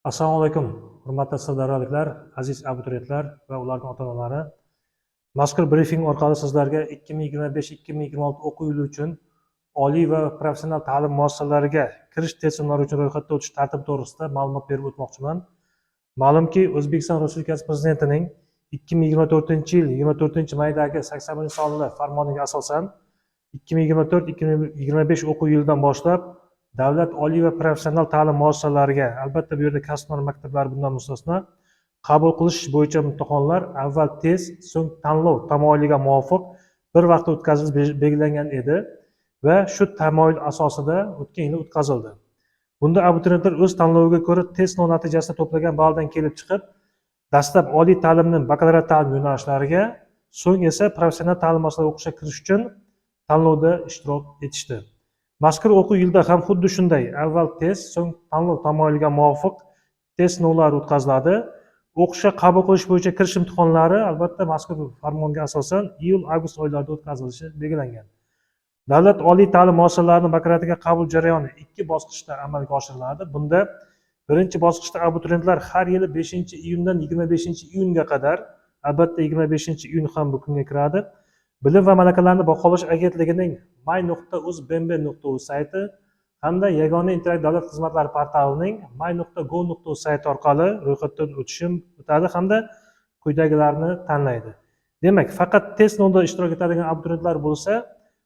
Assalomu alaykum, hurmatli sirdaryoliklar, aziz abituriyentlar va ularning ota-onalari. Mazkur brifing orqali sizlarga 2025-2026 o'quv yili uchun oliy va professional ta'lim muassasalariga kirish test sinovlari uchun ro'yxatga o'tish tartibi to'g'risida ma'lumot berib o'tmoqchiman. Ma'lumki, O'zbekiston Respublikasi Prezidentining 2024-yil 24-maydagi 80-sonli farmoniga asosan 2024-2025 o'quv yilidan boshlab davlat oliy va professional ta'lim muassasalariga, albatta bu yerda kasb-hunar maktablari bundan mustasno, qabul qilish bo'yicha imtihonlar avval test, so'ng tanlov tamoyiliga muvofiq bir vaqtda o'tkazilishi belgilangan edi va shu tamoyil asosida o'tgan yili o'tkazildi. Bunda abituriyentlar o'z tanloviga ko'ra test sinov natijasida to'plagan balldan kelib chiqib, dastlab oliy ta'limning bakalavriat ta'lim yo'nalishlariga, so'ng esa professional ta'lim muassasalariga o'qishga kirish uchun tanlovda ishtirok etishdi. Mazkur o'quv yilida ham xuddi shunday, avval test, so'ng tanlov tamoyiliga muvofiq test sinovlari o'tkaziladi. O'qishga qabul qilish bo'yicha kirish imtihonlari albatta mazkur farmonga asosan iyul-avgust oylarida o'tkazilishi belgilangan. Davlat oliy ta'lim muassasalarining bakalavriatiga qabul jarayoni 2 bosqichda amalga oshiriladi. Bunda birinchi bosqichda abituriyentlar har yili 5-iyundan 25-iyunga qadar, albatta 25-iyun ham bu kunga kiradi, Bilim va malakalarni baholash agentligining my.uzbmb.uz sayti hamda Yagona interaktiv davlat xizmatlari portalining my.gov.uz sayti orqali ro'yxatdan o'tadi hamda quyidagilarni tanlaydi. Demak, faqat test sinovida ishtirok etadigan abituriyentlar bo'lsa,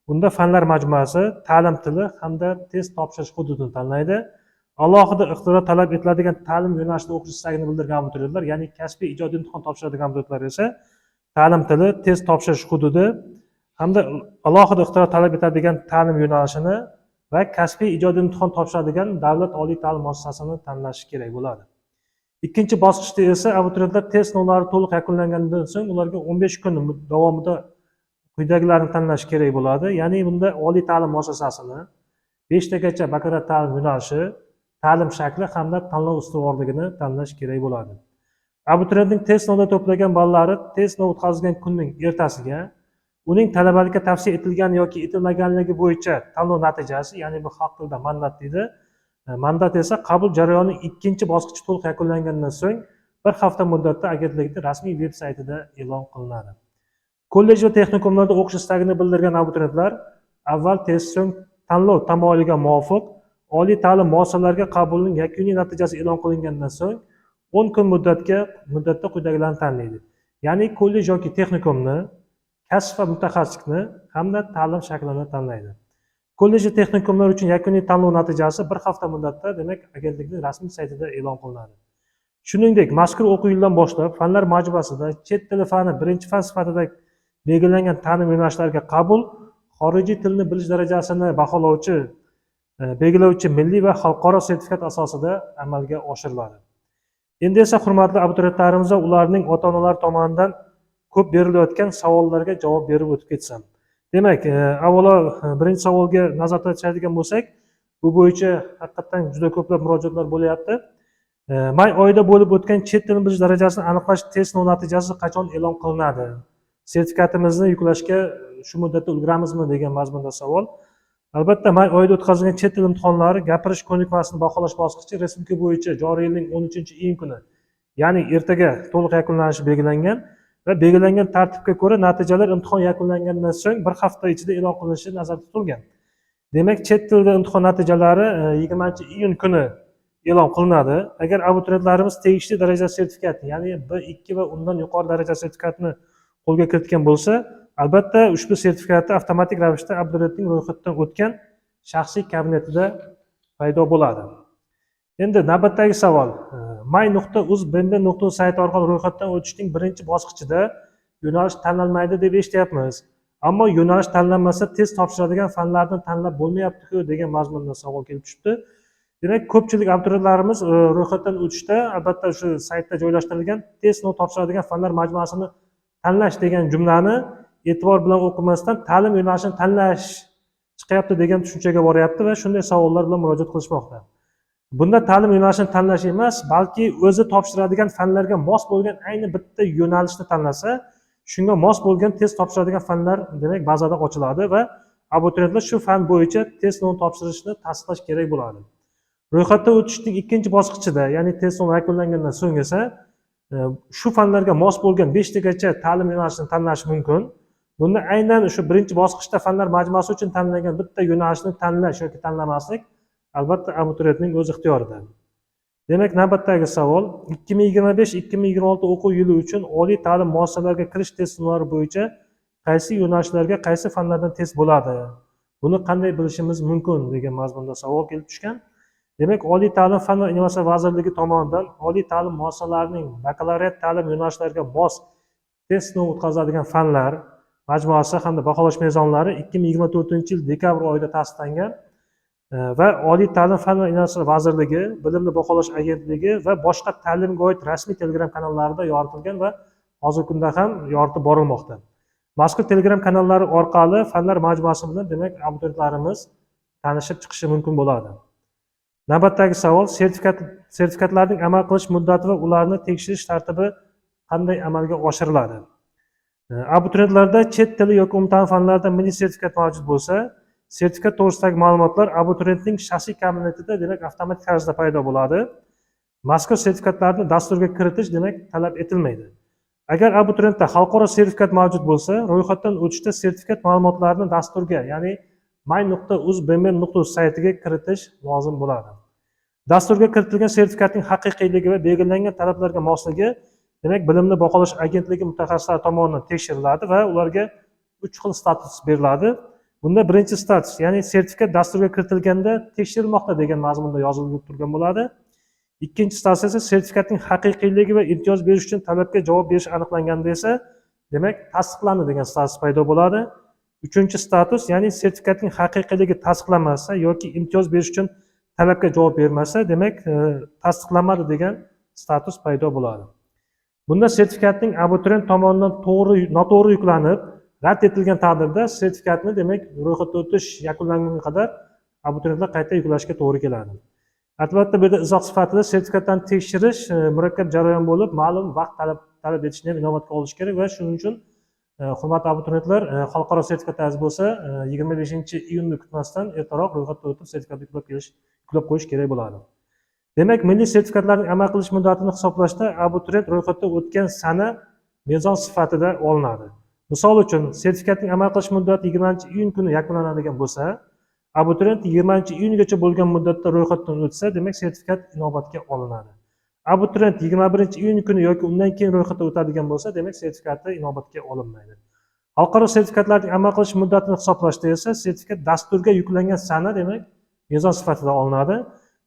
bunda fanlar majmuasi, ta'lim tili hamda test topshirish hududini tanlaydi. Alohida ixtiro talab etiladigan ta'lim yo'nalishida o'qish istagini bildirgan abituriyentlar, ya'ni kasbiy ijodiy imtihon topshiradigan abituriyentlar esa ta'lim tili, test topshirish hududi hamda alohida ixtiro talab etadigan ta'lim yo'nalishini va kasbiy ijodiy imtihon topshiradigan davlat oliy ta'lim muassasasini tanlashi kerak bo'ladi. Ikkinchi bosqichda esa abituriyentlar test sinovlari to'liq yakunlangandan so'ng ularga 15 kun davomida quyidagilarni tanlash kerak bo'ladi. Ya'ni bunda oliy ta'lim muassasasini, 5 tagacha bakalavriat ta'lim yo'nalishi, ta'lim shakli hamda tanlov ustuvorligini tanlash kerak bo'ladi. Abituriyentning test sinovida to'plagan ballari test sinovi o'tkazilgan kunning ertasiga, uning talabalikka tavsiya etilgan yoki etilmaganligi bo'yicha tanlov natijasi, ya'ni bu xalq tilida mandat deydi. Mandat esa qabul jarayonining ikkinchi bosqichi to'liq yakunlangandan so'ng bir hafta muddatda agentlikning rasmiy veb-saytida e'lon qilinadi. Kollej va texnikumlarda o'qish istagini bildirgan abituriyentlar avval test, so'ng tanlov tamoyiliga muvofiq oliy ta'lim muassasalariga qabulning yakuniy natijasi e'lon qilingandan so'ng 10 kun muddatda quyidagilarni tanlaydi. Ya'ni kollej yoki texnikumni, kasb va mutaxassislikni hamda ta'lim shaklini tanlaydi. Kollej va texnikumlar uchun yakuniy tanlov natijasi bir hafta muddatda, demak, agentlikning rasmiy saytida e'lon qilinadi. Shuningdek, mazkur o'quv yilidan boshlab fanlar majmuasida chet tili fani birinchi fan sifatida belgilangan ta'lim yo'nalishlariga qabul xorijiy tilni bilish darajasini belgilovchi milliy va xalqaro sertifikat asosida amalga oshiriladi. Endi esa hurmatli abituriyentlarimiz va ularning ota-onalari tomonidan ko'p berilayotgan savollarga javob berib o'tib ketsam. Demak, avvalo birinchi savolga nazar tashladigan bo'lsak, bu bo'yicha haqiqatan juda ko'plab murojaatlar bo'lyapti. May oyida bo'lib o'tgan chet tilini bilish darajasini aniqlash test sinov natijasi qachon e'lon qilinadi? Sertifikatimizni yuklashga shu muddatda ulguramizmi degan mazmunda savol. Albatta, may oyida o'tkazilgan chet tili imtihonlari gapirish ko'nikmasini baholash bosqichi respublika bo'yicha joriy yilning 13-iyun kuni, ya'ni ertaga to'liq yakunlanishi belgilangan va belgilangan tartibga ko'ra natijalar imtihon yakunlangandan so'ng bir hafta ichida e'lon qilinishi nazarda tutilgan. Demak, chet tilida imtihon natijalari 20-iyun kuni e'lon qilinadi. Agar abituriyentlarimiz tegishli daraja sertifikati, ya'ni B2 va undan yuqori daraja sertifikatini qo'lga kiritgan bo'lsa, albatta ushbu sertifikati avtomatik ravishda abituriyentning ro'yxatdan o'tgan shaxsiy kabinetida paydo bo'ladi. Endi navbatdagi savol. my.uzbmb.uz sayti orqali ro'yxatdan o'tishning birinchi bosqichida yo'nalish tanlanmaydi deb eshityapmiz. Ammo yo'nalish tanlanmasa test topshiradigan fanlarni tanlab bo'lmayapti-ku degan mazmunda savol kelib tushibdi. Demak, ko'pchilik abituriyentlarimiz ro'yxatdan o'tishda albatta shu saytda joylashtirilgan test sinov topshiradigan fanlar majmuasini tanlash degan jumlani e'tibor bilan o'qimasdan ta'lim yo'nalishini tanlash chiqyapti degan tushunchaga boryapti va shunday savollar bilan murojaat qilishmoqda. Bunda ta'lim yo'nalishini tanlash emas, balki o'zi topshiradigan fanlarga mos bo'lgan ayni bitta yo'nalishni tanlasa, shunga mos bo'lgan test topshiradigan fanlar demak bazada ochiladi va abituriyentlar shu fan bo'yicha test sinovini topshirishni tasdiqlash kerak bo'ladi. Ro'yxatdan o'tishning ikkinchi bosqichida, ya'ni test sinovi yakunlangandan so'ng esa shu fanlarga mos bo'lgan 5 tagacha ta'lim yo'nalishini tanlash mumkin. Bunda aynan shu birinchi bosqichda fanlar majmuasi uchun tanlangan bitta yo'nalishni tanlash yoki tanlamaslik albatta abituriyentning o'z ixtiyorida. Demak, navbatdagi savol 2025-2026 o'quv yili uchun oliy ta'lim muassasalariga kirish test sinovlari bo'yicha qaysi yo'nalishlarga qaysi fanlardan test bo'ladi? Buni qanday bilishimiz mumkin degan mazmunda savol kelib tushgan. Demak, oliy ta'lim fan va innovatsiya vazirligi tomonidan oliy ta'lim muassasalarining bakalavriat ta'lim yo'nalishlariga mos test sinovi o'tkaziladigan fanlar majmuasi hamda baholash mezonlari 2024-yil dekabr oyida tasdiqlangan va oliy ta'lim fan va innovatsiya vazirligi, bilimni baholash agentligi va boshqa ta'limga oid rasmiy telegram kanallarida yoritilgan va hozirgi kunda ham yoritib borilmoqda. Mazkur telegram kanallari orqali fanlar majmuasi bilan demak abituriyentlarimiz tanishib chiqishi mumkin bo'ladi. Navbatdagi savol sertifikatlarning amal qilish muddati va ularni tekshirish tartibi qanday amalga oshiriladi? Abituriyentlarda chet tili yoki umumta'lim fanlarida milliy sertifikat mavjud bo'lsa, sertifikat to'g'risidagi ma'lumotlar abituriyentning shaxsiy kabinetida demak avtomatik tarzda paydo bo'ladi. Mazkur sertifikatlarni dasturga kiritish demak talab etilmaydi. Agar abituriyentda xalqaro sertifikat mavjud bo'lsa, ro'yxatdan o'tishda sertifikat ma'lumotlarini dasturga, ya'ni my.uz.bmn.uz saytiga kiritish lozim bo'ladi. Dasturga kiritilgan sertifikatning haqiqiyligi va belgilangan talablarga mosligi demak bilimni baholash agentligi mutaxassislari tomonidan tekshiriladi va ularga 3 xil status beriladi. Bunda birinchi status, ya'ni sertifikat dasturga kiritilganda tekshirilmoqda degan mazmunda yozilib turgan bo'ladi. Ikkinchi status esa sertifikatning haqiqiyligi va imtiyoz berish uchun talabga javob berish aniqlanganda esa demak tasdiqlandi degan status paydo bo'ladi. Uchinchi status, ya'ni sertifikatning haqiqiyligi tasdiqlanmasa yoki imtiyoz berish uchun talabga javob bermasa, demak tasdiqlanmadi degan status paydo bo'ladi. Bunda sertifikatning abituriyent tomonidan noto'g'ri yuklanib, rad etilgan taqdirda sertifikatni demak ro'yxatdan o'tish yakunlangunga qadar abituriyentlar qayta yuklashga to'g'ri keladi. Albatta bu yerda izoh sifatida sertifikatlarni tekshirish murakkab jarayon bo'lib, ma'lum vaqt talab etishni ham inobatga olish kerak va shuning uchun hurmatli abituriyentlar, xalqaro sertifikatingiz bo'lsa 25-iyunni kutmasdan ertaroq ro'yxatdan o'tib sertifikatni yuklab qo'yish kerak bo'ladi. Demak, milliy sertifikatlarning amal qilish muddatini hisoblashda abituriyent ro'yxatdan o'tgan sana mezon sifatida olinadi. Misol uchun, sertifikatning amal qilish muddati 20-iyun kuni yakunlanadigan bo'lsa, abituriyent 20-iyungacha bo'lgan muddatda ro'yxatdan o'tsa, demak sertifikat inobatga olinadi. Abituriyent 21-iyun kuni yoki undan keyin ro'yxatdan o'tadigan bo'lsa, demak sertifikati inobatga olinmaydi. Xalqaro sertifikatlarning amal qilish muddatini hisoblashda esa sertifikat dasturga yuklangan sana demak mezon sifatida olinadi.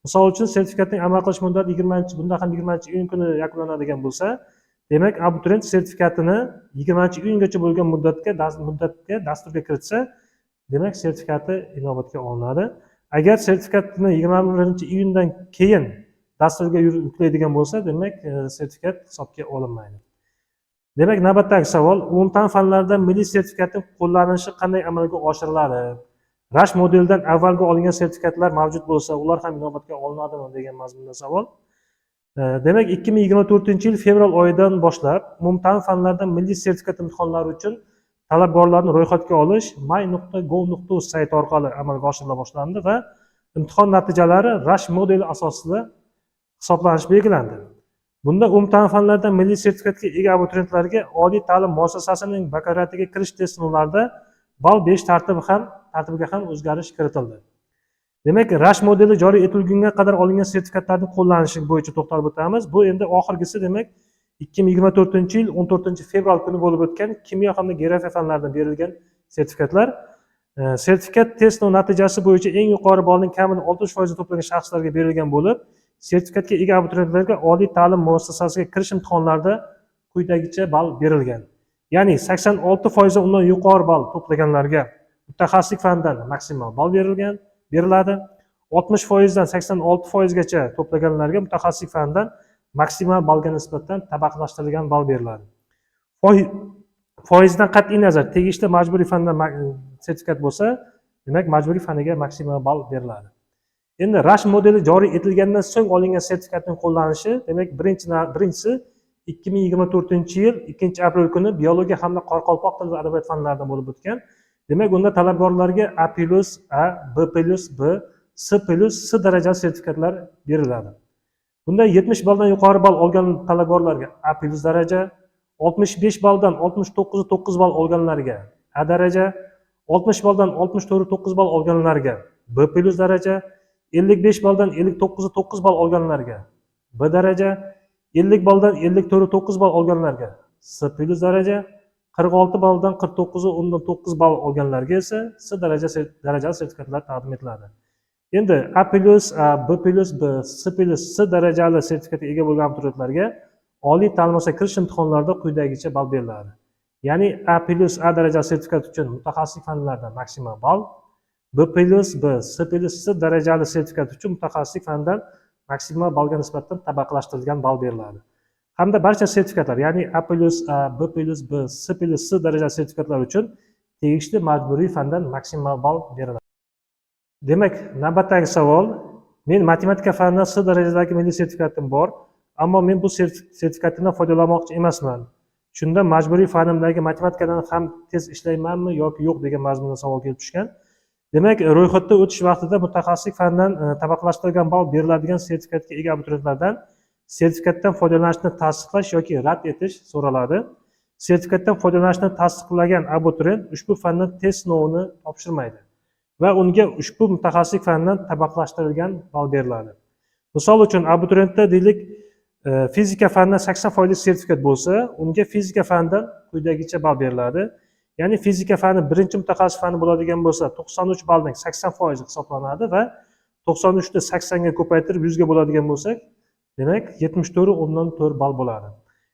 Misol uchun, sertifikatning amal qilish muddati 20-iyun kuni yakunlanadigan bo'lsa, demak abituriyent sertifikatini 20-iyungacha bo'lgan muddatga dasturga kiritsa, demak sertifikati inobatga olinadi. Agar sertifikatni 21-iyundan keyin dasturga yuklaydigan bo'lsa, demak sertifikat hisobga olinmaydi. Demak, navbatdagi savol, umumta'lim fanlarida milliy sertifikatning qo'llanilishi qanday amalga oshiriladi? Rash modelidan avvalgi olingan sertifikatlar mavjud bo'lsa, ular ham inobatga olinadimi degan mazmunda savol. Demak, 2024-yil fevral oyidan boshlab umumta'lim fanlarida milliy sertifikat imtihonlari uchun talabgorlarni ro'yxatga olish my.gov.uz sayti orqali amalga oshirila boshlandi va imtihon natijalari rash modeli asosida hisoblanishi belgilandi. Bunda umumta'lim fanlarida milliy sertifikatga ega abituriyentlarga oliy ta'lim muassasasining bakalavriatiga kirish test sinovlarida ball berish tartibiga ham o'zgarish kiritildi. Demak, rash modeli joriy etilgunga qadar olingan sertifikatlarning qo'llanilishi bo'yicha to'xtalib o'tamiz. Bu endi oxirgisi demak 2024-yil 14-fevral kuni bo'lib o'tgan kimyo hamda geografiya fanlaridan berilgan sertifikatlar. Sertifikat test sinov natijasi bo'yicha eng yuqori ballning kamida 60% to'plagan shaxslarga berilgan bo'lib, sertifikatga ega abituriyentlarga oliy ta'lim muassasasiga kirish imtihonlarida quyidagicha ball berilgan. Ya'ni 86% undan yuqori ball to'plaganlarga mutaxassislik fanidan maksimal ball beriladi. 60% dan 86% gacha to'plaganlarga mutaxassislik fanidan maksimal ballga nisbatan tabaqalashtirilgan ball beriladi. Foizdan qat'iy nazar tegishli majburiy fandan sertifikat bo'lsa, demak majburiy faniga maksimal ball beriladi. Endi rash modeli joriy etilgandan so'ng olingan sertifikatning qo'llanilishi, demak birinchisi 2024-yil 2-aprel kuni biologiya hamda qoraqalpoq tili va adabiyot fanlaridan bo'lib o'tgan. Demak, unda talabgorlarga A+A, B+B S+ S darajali sertifikatlar beriladi. Bunda 70 balldan yuqori ball olgan talabgorlarga A+ daraja, 65 balldan 69.9 ball olganlarga A daraja, 60 balldan 64.9 ball olganlarga B+ daraja, 55 balldan 59.9 ball olganlarga B daraja, 50 balldan 54.9 ball olganlarga S+ daraja, 46 balldan 49.9 ball olganlarga esa S darajali sertifikatlar taqdim etiladi. Endi A+, B+, B, S+, S darajali sertifikatga ega bo'lgan abituriyentlarga oliy ta'lim muassasasiga kirish imtihonlarida quyidagicha ball beriladi. Ya'ni A+, A darajali sertifikat uchun mutaxassislik fanlardan maksimal ball, B+, B, S+, S darajali sertifikat uchun mutaxassislik fanidan maksimal ballga nisbatan tabaqalashtirilgan ball beriladi. Hamda barcha sertifikatlar, ya'ni A+, A, B+, B, S+, S darajali sertifikatlar uchun tegishli majburiy fandan maksimal ball beriladi. Demak, navbatdagi savol, men matematika fanidan S darajadagi milliy sertifikatim bor, ammo men bu sertifikatimdan foydalanmoqchi emasman. Shunda majburiy fanimdagi matematikadan ham tez ishlaymanmi yoki yo'q degan mazmunda savol kelib tushgan. Demak, ro'yxatda o'tish vaqtida mutaxassislik fanidan tabaqalashtirilgan ball beriladigan sertifikatga ega abituriyentlardan sertifikatdan foydalanishni tasdiqlash yoki rad etish so'raladi. Sertifikatdan foydalanishni tasdiqlagan abituriyent ushbu fandan test sinovini topshirmaydi va unga ushbu mutaxassislik fanidan tabaqalashtirilgan ball beriladi. Misol uchun, abituriyentda deylik, fizika fanidan 80% sertifikat bo'lsa, unga fizika fanidan quyidagicha ball beriladi. Ya'ni fizika fani birinchi mutaxassis fani bo'ladigan bo'lsa, 93 balldan 80% hisoblanadi va 93 ni 80 ga ko'paytirib 100 ga bo'ladigan bo'lsak, demak 74.4 ball bo'ladi.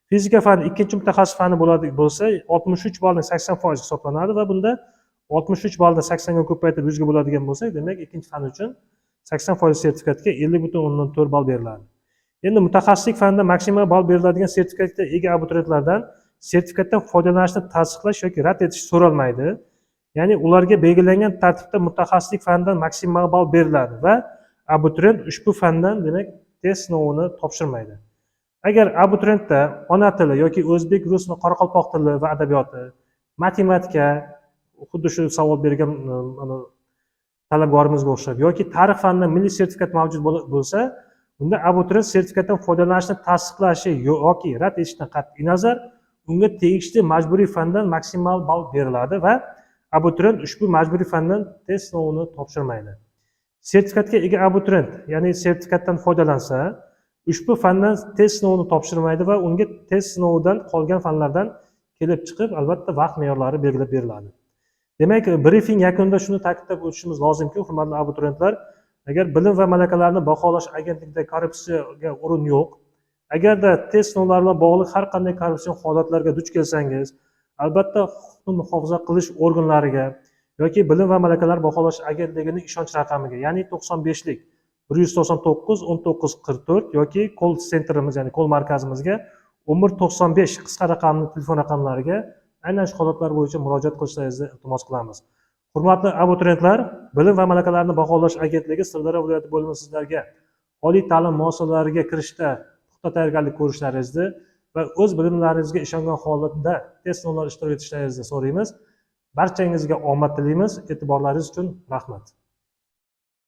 Fizika fani ikkinchi mutaxassis fani bo'lsa, 63 balldan 80% hisoblanadi va bunda 63 balldan 80 ga ko'paytirib 100 ga bo'ladigan bo'lsak, demak ikkinchi fan uchun 80% sertifikatga 50.4 ball beriladi. Endi mutaxassislik fanida maksimal ball beriladigan sertifikatga ega abituriyentlardan sertifikatdan foydalanishni tasdiqlash yoki rad etish so'ralmaydi. Ya'ni ularga belgilangan tartibda mutaxassislik fanidan maksimal ball beriladi va abituriyent ushbu fandan demak test sinovini topshirmaydi. Agar abituriyentda ona tili yoki o'zbek, rus va qoraqalpoq tili va adabiyoti, matematika, xuddi shu savol bergan talabgorimizga o'xshab yoki tarix fanidan milliy sertifikat mavjud bo'lsa, unda abituriyent sertifikatdan foydalanishni tasdiqlashi yoki rad etishdan qat'iy nazar unga tegishli majburiy fandan maksimal ball beriladi va abituriyent ushbu majburiy fandan test sinovini topshirmaydi. Sertifikatga ega abituriyent, ya'ni sertifikatdan foydalansa, ushbu fandan test sinovini topshirmaydi va unga test sinovidan qolgan fanlardan kelib chiqib, albatta vaqt me'yorlari belgilab beriladi. Demak, brifing yakunida shuni ta'kidlab o'tishimiz lozimki, hurmatli abituriyentlar, agar bilim va malakalarni baholash agentligida korrupsiyaga o'rin yo'q, agarda test sinovlari bilan bog'liq har qanday korrupsion holatlarga duch kelsangiz, albatta huquqni muhofaza qilish organlariga yoki bilim va malakalar baholash agentligining ishonch raqamiga, ya'ni 95lik 199 19 44 yoki call centerimiz, ya'ni call markazimizga 1195 qisqa raqamli telefon raqamlariga aynan shu holatlar bo'yicha murojaat qilishlaringizni iltimos qilamiz. Hurmatli abituriyentlar, bilim va malakalarni baholash agentligi Sirdaryo viloyati bo'limi sizlarga oliy ta'lim muassasalariga kirishda puxta tayyorgarlik ko'rishlaringizni va o'z bilimlaringizga ishongan holatda test sinovlarida ishtirok etishlaringizni so'raymiz. Barchangizga omad tilaymiz. E'tiborlaringiz uchun rahmat.